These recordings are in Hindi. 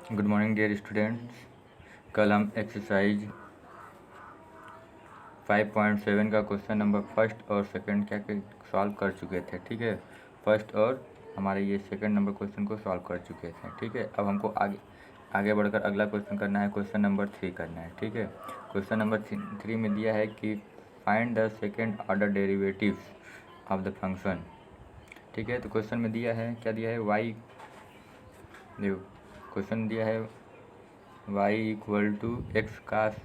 Good morning dear students. कल हम एक्सरसाइज 5.7 का क्वेश्चन नंबर फर्स्ट और सेकंड क्या सॉल्व कर चुके थे। ठीक है, फर्स्ट और हमारे ये सेकंड नंबर क्वेश्चन को सॉल्व कर चुके थे। ठीक है, अब हमको आगे बढ़कर अगला क्वेश्चन करना है, क्वेश्चन नंबर 3 करना है। ठीक है, क्वेश्चन नंबर 3 में दिया है कि find the second order derivatives of the function. ठीक है, तो क्वेश्चन में दिया है, क्या दिया है, वाई, देखो क्वेश्चन दिया है y equal to x cos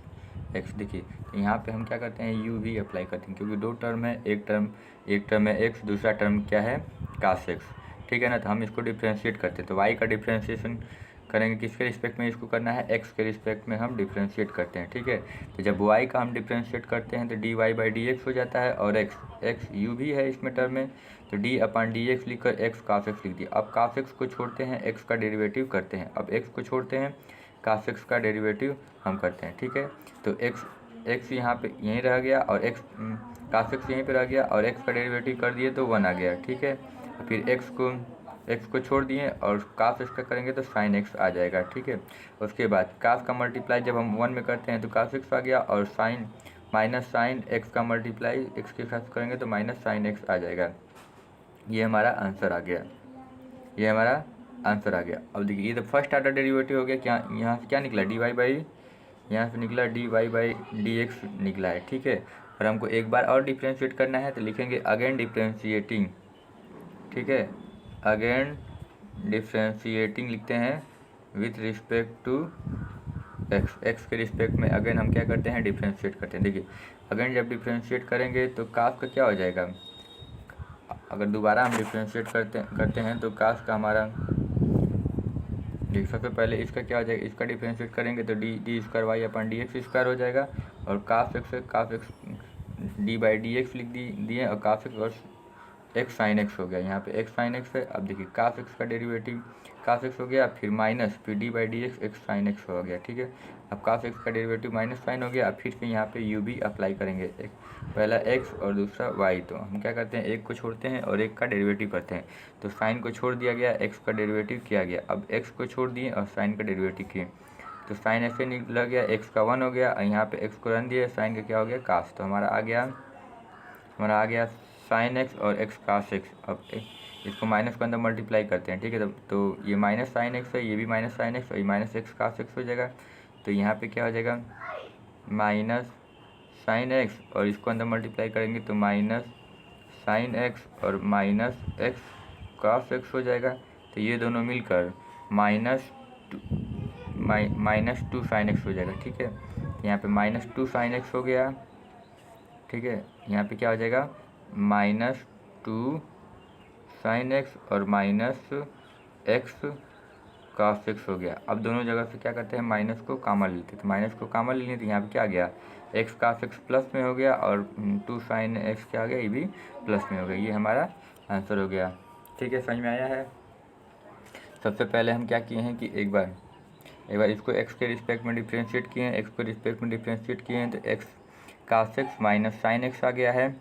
x. देखिए, तो यहाँ पे हम क्या करते हैं, u भी अप्लाई करते हैं, क्योंकि दो टर्म है, एक टर्म है x, दूसरा टर्म क्या है, कास एक्स। ठीक है ना, तो हम इसको डिफ्रेंशिएट करते हैं, तो y का डिफ्रेंशिएशन करेंगे किसके रिस्पेक्ट में, इसको करना है x के रिस्पेक्ट में हम डिफ्रेंशिएट करते हैं। ठीक है, तो जब y का हम डिफ्रेंशिएट करते हैं तो dy बाई डी एक्स हो जाता है, और x u भी है इसमें टर्म में, तो d अपॉन डी एक्स लिखकर x कास एक्स लिख दिया। अब कास एक्स को छोड़ते हैं, x का डेरिवेटिव करते हैं, अब x को छोड़ते हैं, कास एक्स का डेरिवेटिव हम करते हैं। ठीक है, तो एक्स यहाँ पे यहीं रह गया, और कास एक्स यहीं पे रह गया, और x का डेरिवेटिव कर दिए तो 1 आ गया। ठीक है, फिर x को छोड़ दिए और कास एक्स का करेंगे तो साइन एक्स आ जाएगा। ठीक है, उसके बाद कास का मल्टीप्लाई जब हम 1 में करते हैं तो कास एक्स आ गया, और साइन माइनस साइन एक्स का मल्टीप्लाई एक्स के साथ करेंगे तो माइनस साइन एक्स आ जाएगा। ये हमारा आंसर आ गया, ये हमारा आंसर आ गया। अब देखिए, ये तो फर्स्ट ऑर्डर डेरिवेटिव हो गया, क्या यहाँ से क्या निकला, डी वाई बाई, यहाँ से निकला d Y by D x निकला है। ठीक है, और हमको एक बार और डिफ्रेंशिएट करना है, तो लिखेंगे अगेन डिफ्रेंशिएटिंग। ठीक है, अगेन डिफ्रेंशिएटिंग लिखते हैं विथ रिस्पेक्ट टू एक्स के रिस्पेक्ट में अगेन हम क्या करते हैं, डिफ्रेंशिएट करते हैं। देखिए, अगेन जब डिफ्रेंशिएट करेंगे तो कास का क्या हो जाएगा, अगर दोबारा हम डिफ्रेंशिएट करते हैं तो कास का हमारा, देखिए सबसे पहले इसका क्या हो जाएगा, इसका डिफ्रेंशिएट करेंगे तो D square Y upon D x square हो जाएगा, और काफ X D by D x लिख दिए, और काफ एक्स और एक्स साइन एक्स हो गया, यहाँ पे एक्स साइन एक्स है। अब देखिए काफ एक्स का डेरिवेटिव काफ एक्स हो गया, फिर माइनस, फिर D by D x x sine X हो गया। ठीक है, अब काफ एक्स का डेरिवेटिव माइनस साइन हो गया, अब फिर से यहाँ पे यू भी अप्लाई करेंगे, एक पहला एक्स और दूसरा वाई, तो हम क्या करते हैं, एक को छोड़ते हैं और एक का डेरिवेटिव करते हैं, तो साइन को छोड़ दिया गया, एक्स का डेरिवेटिव किया गया, अब एक्स को छोड़ दिए और साइन का डेरिवेटिव किए, तो साइन ऐसे निकल गया, एक्स का 1 हो गया, और यहाँ पे एक्स को रन दिया, साइन का क्या हो गया, कास, तो हमारा आ गया साइन एक्स और एक्स कास एक्स। अब इसको माइनस के अंदर मल्टीप्लाई करते हैं। ठीक है, तो ये माइनस साइन एक्स है, ये भी माइनस साइन एक्स, और ये माइनस एक्स कास एक्स हो जाएगा, तो यहाँ पे क्या हो जाएगा, माइनस साइन एक्स, और इसको अंदर मल्टीप्लाई करेंगे तो माइनस साइन एक्स और माइनस एक्स कास एक्स हो जाएगा, तो ये दोनों मिलकर माइनस टू साइन एक्स हो जाएगा। ठीक है, यहाँ पे माइनस टू साइन एक्स हो गया। ठीक है, यहाँ पे क्या हो जाएगा, माइनस टू साइन एक्स और माइनस एक्स कास एक्स हो गया। अब दोनों जगह से क्या करते हैं, माइनस को कॉमन लेते हैं, तो माइनस को कॉमन ले लें तो यहाँ पे क्या आ गया, एक्स कास एक्स प्लस में हो गया, और टू साइन एक्स क्या आ गया, ये भी प्लस में हो गया। ये हमारा आंसर हो गया। ठीक है, समझ में आया है। सबसे पहले हम क्या किए हैं कि एक बार इसको एक्स के रिस्पेक्ट में डिफ्रेंशिएट किए हैं, एक्स के रिस्पेक्ट में डिफ्रेंशिएट किए हैं, तो x cos x minus sine x आ गया है।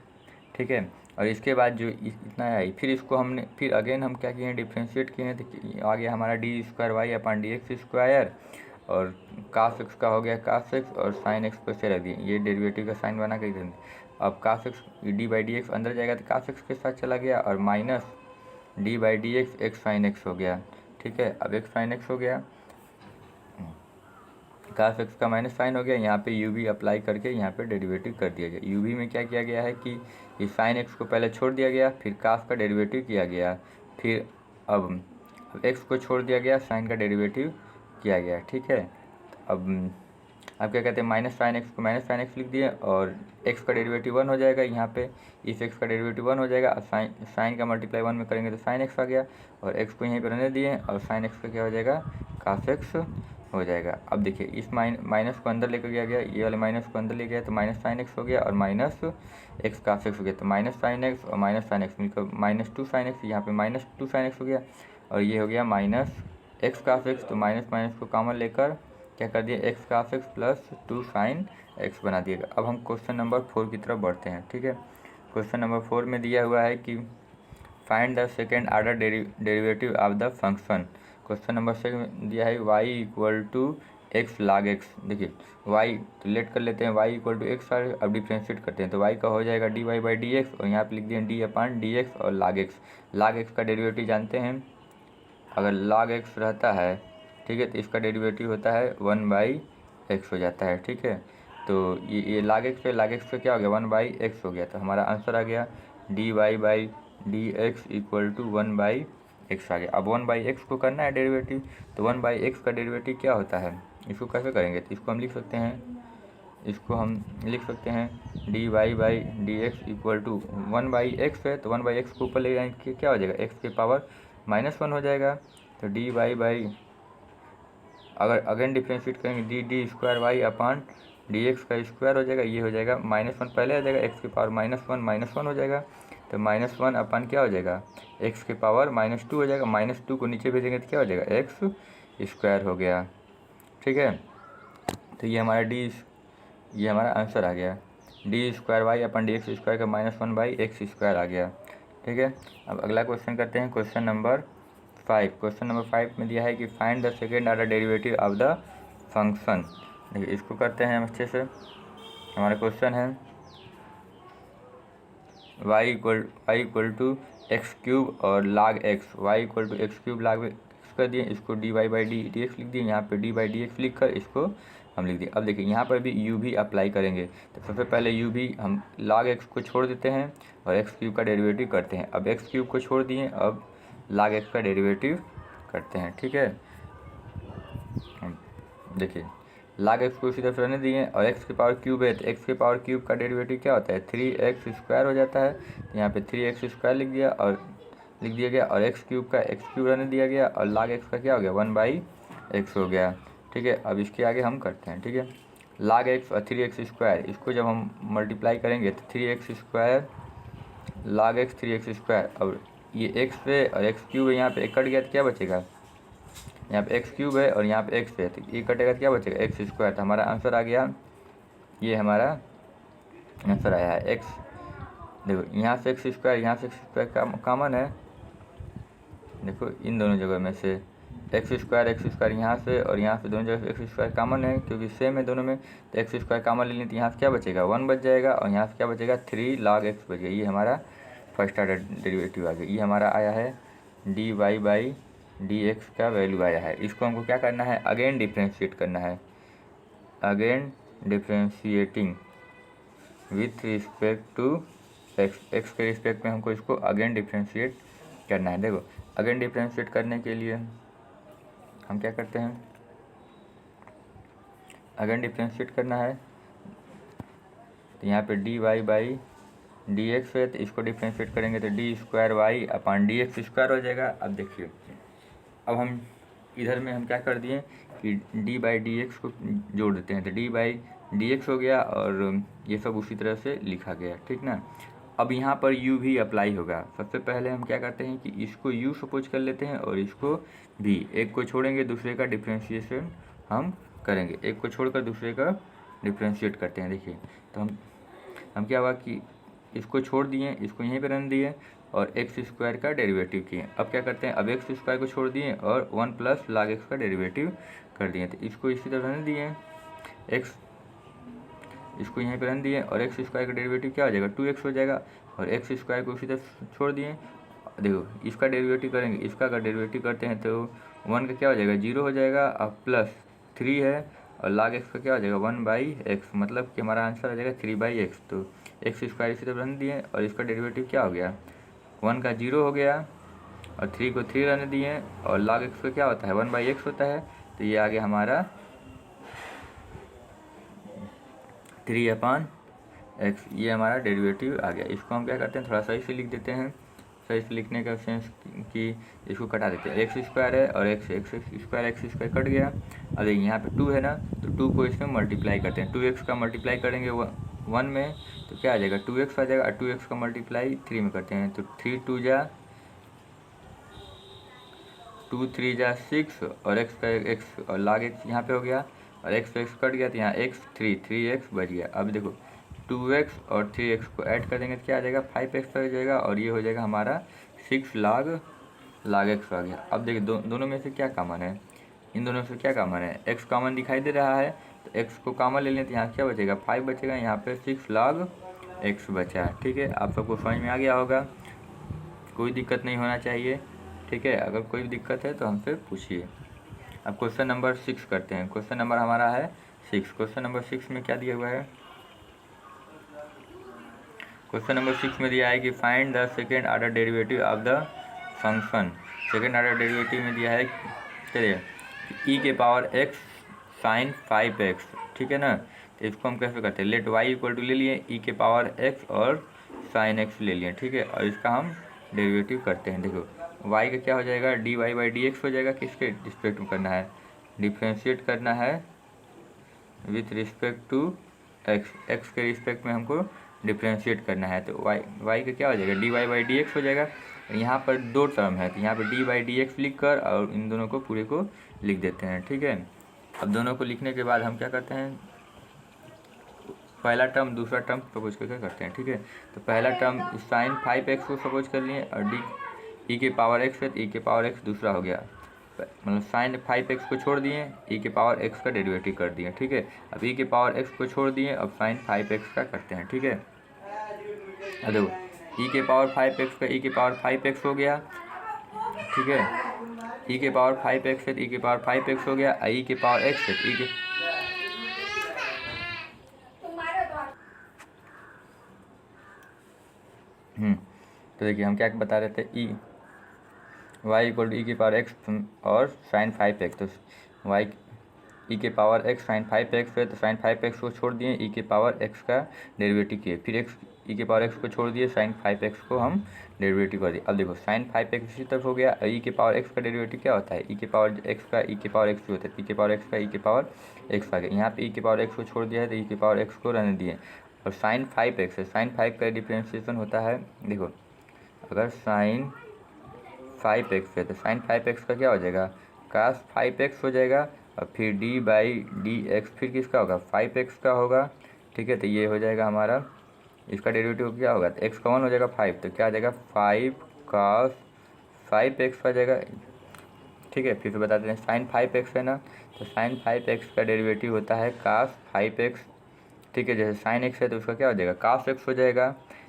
ठीक है, और इसके बाद जो इतना है, फिर इसको हमने फिर अगेन हम क्या किए हैं, डिफ्रेंशिएट किए हैं, तो आ गया हमारा D square Y upon D x square, और कास एक्स का हो गया कास एक्स, और साइन एक्स को से रख दिए, ये डेरिवेटिव का साइन बना के देंगे। अब cos X D by D X अंदर जाएगा तो कास एक्स के साथ चला गया, और minus D by D x x sine X हो गया। ठीक है, अब एक्स साइन एक्स हो गया, कास एक्स का माइनस साइन हो गया, यहाँ पे यू भी अप्लाई करके यहाँ पे डेरिवेटिव कर दिया गया। यू भी में क्या किया गया है कि इस साइन एक्स को पहले छोड़ दिया गया, फिर कास का डेरिवेटिव किया गया, फिर अब एक्स को छोड़ दिया गया, साइन का डेरिवेटिव किया गया। ठीक है, अब क्या कहते हैं, माइनस साइन एक्स को माइनस साइन एक्स लिख दिए, और एक्स का डेरिवेटिव 1 हो जाएगा, यहाँ पे इस एक्स का डेरिवेटिव 1 हो जाएगा, और साइन का मल्टीप्लाई 1 में करेंगे तो साइन एक्स आ गया, और एक्स को यहीं पर रहने दिए, और साइन एक्स का क्या हो जाएगा, कास एक्स हो जाएगा। अब देखिए, इस माइनस को अंदर लेकर गया, ये वाले माइनस को अंदर ले गया, तो माइनस साइन एक्स हो गया, और माइनस एक्स कास एक्स हो गया, तो माइनस साइन एक्स और माइनस साइन एक्स मिलकर माइनस टू साइन एक्स, यहाँ पे माइनस टू साइन एक्स हो गया, और ये हो गया माइनस एक्स कास एक्स, तो माइनस माइनस को कॉमन लेकर क्या कर दिया, X cos X plus two sine X बना दिएगा। अब हम क्वेश्चन नंबर 4 की तरफ बढ़ते हैं। ठीक है, क्वेश्चन नंबर 4 में दिया हुआ है कि find the second order derivative of the function. Question number 6 में दिया है y equal to x log x. देखिए वाई तो लेट कर लेते हैं, वाई इक्वल टू एक्स, अब डिफ्रेंशिएट करते हैं तो वाई का हो जाएगा d Y by D x, और यहाँ पे लिख दिए डी अपान डी एक्स और लाग एक्स। लाग एक्स का डेरिवेटिव जानते हैं, अगर लाग एक्स रहता है ठीक है तो इसका डेरिवेटिव होता है 1/x हो जाता है। ठीक है, तो ये लाग एक्स पे क्या हो गया 1/x हो गया, तो हमारा आंसर आ गया d Y by D x equal to 1/x आ गया। अब 1/x को करना है डेरिवेटिव, तो 1/x का डेरिवेटिव क्या होता है, इसको कैसे करेंगे, तो इसको हम लिख सकते हैं, d Y by D x equal to 1/x है, तो 1/x को ऊपर ले जाएंगे क्या हो जाएगा, x के पावर -1 हो जाएगा। तो डी वाई बाई, अगर अगेन डिफ्रेंशिएट करेंगे D square y upon d x का स्क्वायर हो जाएगा, ये हो जाएगा -1 पहले आ जाएगा, एक्स के पावर -1 हो जाएगा, तो -1 अपान क्या हो जाएगा, एक्स के पावर -2 हो जाएगा, -2 को नीचे भेजेंगे तो क्या हो जाएगा एक्स स्क्वायर हो गया। ठीक है, तो ये हमारा आंसर आ गया, D square Y upon D x square का -1/x स्क्वायर आ गया। ठीक है, अब अगला क्वेश्चन करते हैं, क्वेश्चन नंबर 5। क्वेश्चन नंबर 5 में दिया है कि find the second order derivative of the function. देखिए इसको करते हैं हम अच्छे से। हमारा क्वेश्चन है y equal to x cube और log x, y equal to x cube log x कर दिए, इसको d Y by D x लिख दिए, यहाँ पे डी बाई डी एक्स लिख कर इसको हम लिख दिए। अब देखिए यहाँ पर भी u भी अप्लाई करेंगे, तो सबसे पहले u भी हम लाग एक्स को छोड़ देते हैं और एक्स क्यूब का डेरिवेटिव करते हैं। अब एक्स क्यूब को छोड़ दिए, अब लाग एक्स का डेरिवेटिव करते हैं। ठीक है, देखिए लाग एक्स को इसी तरफ रहने दिए और एक्स की पावर क्यूब है, तो एक्स की पावर क्यूब का डेरिवेटिव क्या होता है 3x स्क्वायर हो जाता है, यहाँ पे 3x स्क्वायर लिख दिया गया और एक्स क्यूब का एक्स क्यूब रहने दिया गया और लाग एक्स का क्या हो गया 1/x हो गया। ठीक है, अब इसके आगे हम करते हैं। ठीक है, लाग एक्स और 3x स्क्वायर, इसको जब हम मल्टीप्लाई करेंगे तो 3x स्क्वायर लाग एक्स 3x स्क्वायर, और ये एक्स पे और एक्स क्यूब है, यहाँ पे एक कट गया तो क्या बचेगा, यहाँ पे एक्स क्यूब है और यहाँ पे एक्स है, तो ये कटेगा तो क्या बचेगा एक्स स्क्वायर। तो हमारा आंसर आ गया, ये हमारा आंसर आया है एक्स। देखो यहाँ से एक्स स्क्वायर कॉमन है, देखो इन दोनों जगह में से एक्स स्क्वायर यहाँ से और यहाँ से दोनों जगह से एक्स स्क्वायर कॉमन है क्योंकि सेम है दोनों में, तो एक्स स्क्वायर कॉमन ले लें तो यहाँ से क्या बचेगा 1 बच जाएगा और यहाँ से क्या बचेगा 3 log x बच गया। ये हमारा फर्स्ट ऑर्डर डेरिवेटिव आ गया। ये हमारा आया है D Y by D x का वैल्यू आया है। इसको हमको क्या करना है, अगेन डिफ्रेंशिएट करना है, again differentiating with respect to x के रिस्पेक्ट में हमको इसको अगेन डिफ्रेंशिएट करना है। देखो अगेन डिफ्रेंशिएट करने के लिए हम क्या करते हैं, अगेन डिफ्रेंशिएट करना है, तो यहाँ पे d Y by D x है, तो इसको डिफ्रेंशिएट करेंगे तो D square y upon d x square हो जाएगा। अब देखिए अब हम इधर में हम क्या कर दिए कि डी बाई डी एक्स को जोड़ देते हैं, तो डी बाई डी एक्स हो गया और ये सब उसी तरह से लिखा गया। ठीक ना, अब यहाँ पर u भी अप्लाई होगा। सबसे पहले हम क्या करते हैं कि इसको u सपोज कर लेते हैं और इसको भी, एक को छोड़ेंगे दूसरे का डिफ्रेंशिएशन हम करेंगे, एक को छोड़कर दूसरे का डिफ्रेंशिएट करते हैं। देखिए तो हम क्या हुआ कि इसको छोड़ दिए, इसको यहीं पे रहने दिए और एक्स स्क्वायर का डेरिवेटिव किए। अब क्या करते हैं, अब एक्स स्क्वायर को छोड़ दिए और 1 प्लस log x का डेरिवेटिव कर दिए, तो इसको इसी तरह रहने दिए, एक्स इसको यहीं पे रहने दिए और एक्स स्क्वायर का डेरिवेटिव क्या हो जाएगा 2x हो जाएगा और एक्स स्क्वायर को उसी तरह छोड़ दिए। देखो इसका डेरिवेटिव करेंगे, इसका अगर डेरिवेटिव करते हैं तो 1 का क्या हो जाएगा 0 हो जाएगा और प्लस 3 है और log x का क्या हो जाएगा 1/x, मतलब कि हमारा आंसर आ जाएगा 3/x। तो एक्स स्क्वायर इसी तरह रहने दिए और इसका डेरिवेटिव क्या हो गया 1 का 0 हो गया और 3 को 3 रहने दिए और log x का क्या होता है 1/x होता है, तो ये आ गया हमारा 3/x, ये हमारा डेरिवेटिव आ गया। इसको हम क्या करते हैं थोड़ा सही से लिख देते हैं, सही से लिखने का सेंस कि इसको कटा देते हैं, एक्स स्क्वायर है और एक्स स्क्वायर कट गया। अब देखिए यहाँ पे 2 है ना, तो 2 को इसमें मल्टीप्लाई करते हैं, 2x का मल्टीप्लाई करेंगे 1 में तो क्या आ जाएगा 2x आ जाएगा और 2x का मल्टीप्लाई 3 में करते हैं तो 3 2 3 जा 6 और x और log x यहाँ पे हो गया और x कट गया तो यहाँ x 3x बच गया। अब देखो 2x और 3x को ऐड कर देंगे तो क्या आ जाएगा 5x हो जाएगा और ये हो जाएगा हमारा 6 log log x आ गया। अब देखिए दोनों में से क्या कॉमन है, इन दोनों से क्या कॉमन है, x कॉमन दिखाई दे रहा है, तो x को कॉमन ले लें तो यहाँ क्या बचेगा 5 बचेगा, यहाँ पे 6 log x बचा। ठीक है, आप सबको समझ में आ गया होगा, कोई दिक्कत नहीं होना चाहिए। ठीक है, अगर कोई दिक्कत है तो हमसे पूछिए। अब क्वेश्चन नंबर 6 करते हैं। क्वेश्चन नंबर हमारा है 6। क्वेश्चन नंबर 6 में क्या दिया हुआ है, क्वेश्चन नंबर 6 में दिया है कि find the second order derivative of the function. Second order derivative में दिया है, चलिए, ई के पावर एक्स साइन 5x। ठीक है ना, तो इसको हम कैसे करते हैं, लेट वाई इक्वल टू ले लिए ई के पावर एक्स और साइन एक्स ले लिए। ठीक है, और इसका हम डेरिवेटिव करते हैं। देखो y का क्या हो जाएगा, d Y by D x हो जाएगा। किसके रिस्पेक्ट में करना है, डिफ्रेंशिएट करना है with respect to x, x के रिस्पेक्ट में हमको डिफ्रेंशिएट करना है। तो y का क्या हो जाएगा, d Y by D x हो जाएगा। यहाँ पर दो टर्म है, तो यहाँ पर डी बाई डी एक्स लिख कर और इन दोनों को पूरे को लिख देते हैं। ठीक है, अब दोनों को लिखने के बाद हम क्या करते हैं, पहला टर्म दूसरा टर्म सपोज करके करते हैं। ठीक है, तो पहला टर्म साइन 5x को सपोज कर लिए और डी ई के पावर एक्स है तो ई के पावर एक्स दूसरा हो गया, मतलब साइन 5x को छोड़ दिए, ई के पावर x का डेरिवेटिव कर दिए। ठीक है, अब ई के पावर x को छोड़ दिए, अब साइन 5x का करते हैं। ठीक है, अब देखो ई के पावर 5x का ई के पावर 5x हो गया। ठीक है, ई के पावर 5x है तो ई के पावर 5x हो गया, ई के पावर x है तो ई के तो देखिए हम क्या बता रहे थे, ई वाई इक्वल टू ई के पावर एक्स और साइन 5x। तो वाई ई के पावर एक्स साइन 5x है तो साइन 5x को छोड़ दिए, ई के पावर एक्स का डेरिवेटिव किए, फिर एक्स ई के पावर एक्स को छोड़ दिए, साइन 5x को हम डेरिवेटिव कर दिए। अब देखो साइन 5x इसी तरफ हो गया, ई के पावर एक्स का डेरिवेटिव क्या होता है, ई के पावर एक्स का ई के पावर एक्स जो होता है, ई के पावर एक्स का ई के पावर एक्स आ गया। यहाँ पे ई के पावर एक्स को छोड़ दिया है तो ई के पावर एक्स को रहने दिए, और साइन 5x है, साइन 5 का डिफ्रेंशिएशन होता है। देखो अगर साइन 5x है तो साइन 5x का क्या हो जाएगा, कास 5x हो जाएगा, और फिर डी बाई डी एक्स फिर किसका होगा 5x का होगा। ठीक है, तो ये हो जाएगा हमारा, इसका डेरिवेटिव क्या होगा, तो x का 1 हो जाएगा 5, तो क्या आ जाएगा 5 कास 5x आ जाएगा। ठीक है, फिर से बताते हैं, साइन 5x है ना, तो साइन 5x का डेरिवेटिव होता है कास 5x। ठीक है, जैसे साइन x है तो उसका क्या हो जाएगा कास x हो जाएगा,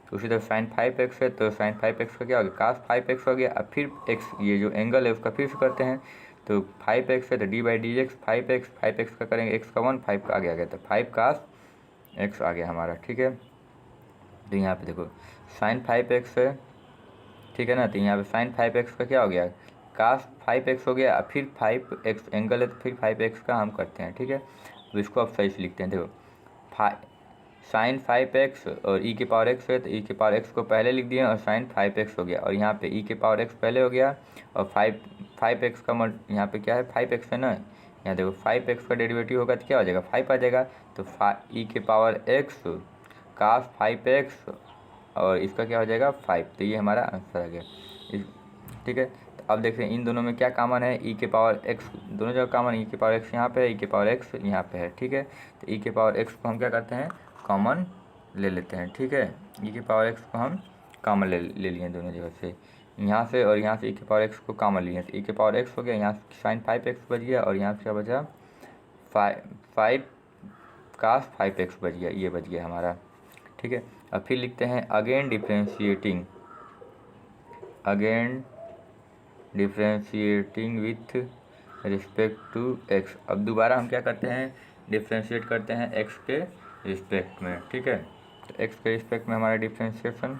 तो उसी तरह साइन 5x है तो साइन 5x का क्या हो गया कास 5x हो गया। अब फिर x ये जो एंगल है उसका फिर से करते हैं, तो 5x है तो D by D x 5x का करेंगे, x का 1 5 का आगे आ गया, तो 5 कास x आ गया हमारा। ठीक है, तो यहाँ पे देखो साइन 5x है, ठीक है ना, तो यहाँ पे साइन 5x का क्या हो गया कास 5x हो गया, फिर 5x एंगल है तो फिर 5x का हम करते हैं। ठीक है, तो इसको अब सही से लिखते हैं। देखो साइन 5x और ई के पावर एक्स है तो ई के पावर एक्स को पहले लिख दिए और साइन 5x हो गया, और यहाँ पे ई के पावर एक्स पहले हो गया और 5x का यहाँ पे क्या है 5x है ना, यहाँ देखो 5x का डेरिवेटिव होगा तो क्या हो जाएगा 5 आ जाएगा, तो ई के पावर एक्स कास 5x और इसका क्या हो जाएगा 5, तो ये हमारा आंसर आ गया। ठीक है, तो अब देखते हैं इन दोनों में क्या कॉमन है, ई के पावर एक्स दोनों जगह कॉमन, ई के पावर एक्स यहाँ पे है, ई के पावर एक्स यहाँ पे है। ठीक है, तो ई के पावर एक्स को हम क्या करते हैं कॉमन ले लेते हैं। ठीक है, ई के पावर एक्स को हम कॉमन ले लिए दोनों जगह से, यहाँ से और यहाँ से ई के पावर एक्स को कॉमन लिए, तो ई के पावर एक्स हो गया, यहाँ साइन 5x बच गया और यहाँ से क्या बचा 5 कास 5x बच गया, ये बच गया हमारा। ठीक है, अब फिर लिखते हैं again differentiating with respect to x. अब दोबारा हम क्या करते हैं डिफ्रेंशिएट करते हैं एक्स के रिस्पेक्ट में। ठीक है, तो एक्स के रिस्पेक्ट में हमारा डिफ्रेंशिएशन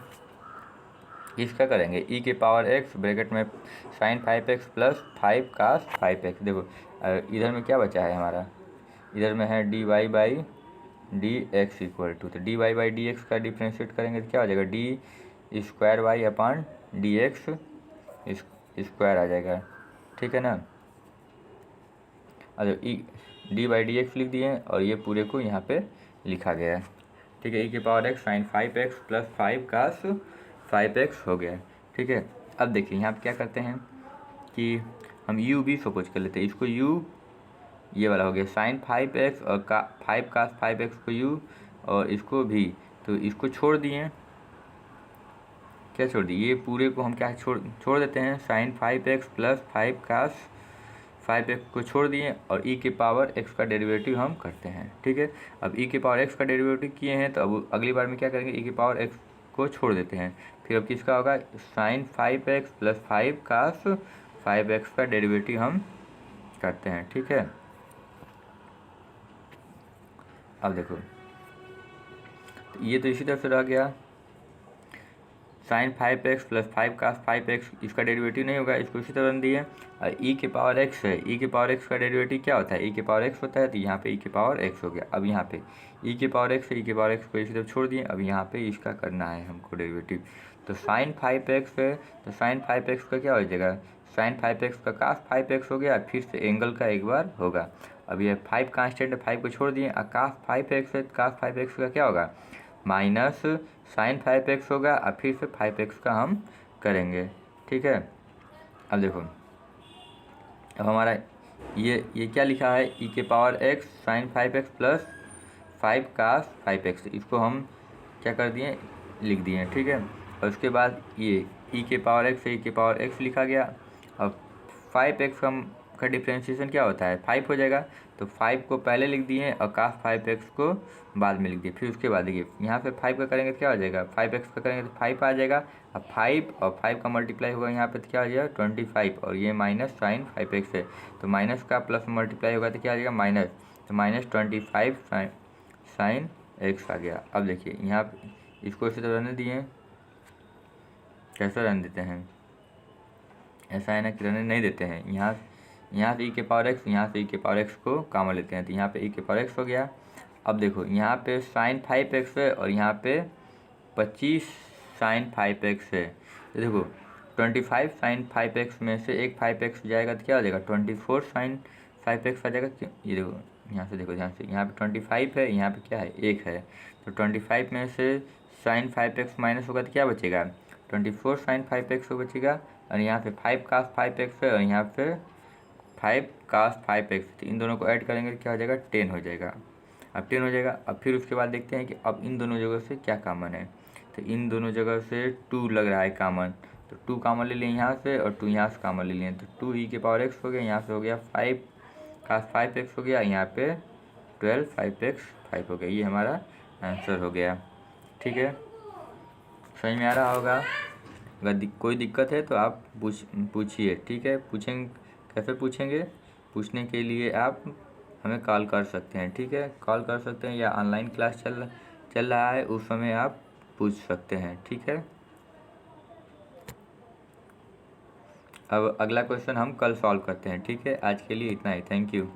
इसका करेंगे ई के पावर एक्स ब्रैकेट में sign 5x plus 5 cos 5x। देखो इधर में क्या बचा है हमारा, इधर में है D Y by D x equal to, तो D Y by D x का डिफ्रेंशिएट करेंगे तो क्या हो जाएगा D square Y upon D x square आ जाएगा। ठीक है ना, अच्छा ई डी बाई डी एक्स लिख दिए और ये पूरे को यहाँ पे लिखा गया है। ठीक है, ई के power x sine 5x plus 5 cos 5x हो गया। ठीक है, अब देखिए यहाँ पे क्या करते हैं कि हम u भी सपोज कर लेते हैं, इसको u ये वाला हो गया साइन 5x और 5 कास 5x को u और इसको भी, तो इसको छोड़ दिए, क्या छोड़ दिए, ये पूरे को हम क्या छोड़ देते हैं, sign 5x plus 5 cos 5x को छोड़ दिए और e के पावर x का डेरिवेटिव हम करते हैं। ठीक है, अब e के पावर x का डेरिवेटिव किए हैं तो अब अगली बार में क्या करेंगे, e के पावर x को छोड़ देते हैं, फिर अब किसका होगा, sign 5x plus 5 cos 5x का डेरिवेटिव हम करते हैं। ठीक है, अब देखो तो ये तो इसी तरह से रह गया, sign 5x plus 5 cos 5x, इसका डेरिवेटिव नहीं होगा, इसको इसी तरह दिए। और e के पावर x है, e के पावर x का डेरिवेटिव क्या होता है, e के पावर x होता है, तो यहाँ पे e के पावर x हो गया। अब यहाँ पे e के पावर x है, e के पावर x को इसी तरफ छोड़ दिए, अब यहाँ पे इसका करना है हमको डेरिवेटिव। तो साइन 5x है, तो साइन 5x का क्या हो जाएगा, साइन 5x का कास 5x हो गया, फिर से एंगल का एक बार होगा। अब ये 5 कांस्टेंट है, 5 को छोड़ दिए, और कास 5x है, कास 5x का क्या होगा, माइनस साइन 5x होगा, और फिर से 5x का हम करेंगे। ठीक है, अब देखो अब हमारा ये क्या लिखा है, e के power x sine 5x plus 5 cos 5x, इसको हम क्या कर दिए, लिख दिए। ठीक है, और उसके बाद ये e के पावर x से e के पावर x लिखा गया। अब 5x का डिफ्रेंशिएशन क्या होता है, 5 हो जाएगा, तो 5 को पहले लिख दिए और कास 5x को बाद में लिख दिए। फिर उसके बाद देखिए यहाँ पे 5 का करेंगे तो क्या हो जाएगा, 5x का करेंगे तो 5 आ जाएगा, अब 5 और 5 का मल्टीप्लाई होगा यहाँ पे तो क्या आ जाएगा 25, और ये माइनस साइन 5x है, तो माइनस का प्लस मल्टीप्लाई होगा तो क्या आ जाएगा माइनस, तो माइनस 25 साइन x आ गया। अब देखिए यहाँ इसको इसी तरह रहने दिए, कैसे रहने देते हैं, ऐसा है ना कि रहने नहीं देते हैं, यहाँ से e के पावर x, यहाँ से e के पावर x को कॉमन लेते हैं, तो यहाँ पे e के पावर x हो गया। अब देखो यहाँ पे साइन 5x है और यहाँ पे 25 साइन 5x है, तो देखो 25 साइन 5x में से एक 5x जाएगा तो क्या हो जाएगा, 24 साइन 5x आ जाएगा। ये देखो यहाँ से, देखो ध्यान से, यहाँ पे 25 है, यहाँ पे क्या है, एक है, तो 25 में से साइन 5x माइनस होगा तो क्या बचेगा, 24 साइन 5x को बचेगा, और यहाँ पे 5 कास 5x है और यहाँ पे 5 कास 5x, तो इन दोनों को ऐड करेंगे तो क्या हो जाएगा, 10 हो जाएगा। अब 10 हो जाएगा, अब फिर उसके बाद देखते हैं कि अब इन दोनों जगह से क्या कॉमन है, तो इन दोनों जगह से 2 लग रहा है कॉमन, तो 2 कॉमन ले लिए यहाँ से और 2 यहाँ से कॉमन ले लिए, तो 2 e के पावर x हो गया, यहाँ से हो गया 5 कास 5x हो गया, यहाँ पे 12 5x 5 हो गया, ये हमारा आंसर हो गया। ठीक है, समझ में आ रहा होगा, अगर कोई दिक्कत है तो आप पूछिए। ठीक है, पूछेंगे, कैसे पूछेंगे, पूछने के लिए आप हमें कॉल कर सकते हैं। ठीक है, कॉल कर सकते हैं, या ऑनलाइन क्लास चल रहा है उस समय आप पूछ सकते हैं। ठीक है, अब अगला क्वेश्चन हम कल सॉल्व करते हैं। ठीक है, आज के लिए इतना ही, थैंक यू।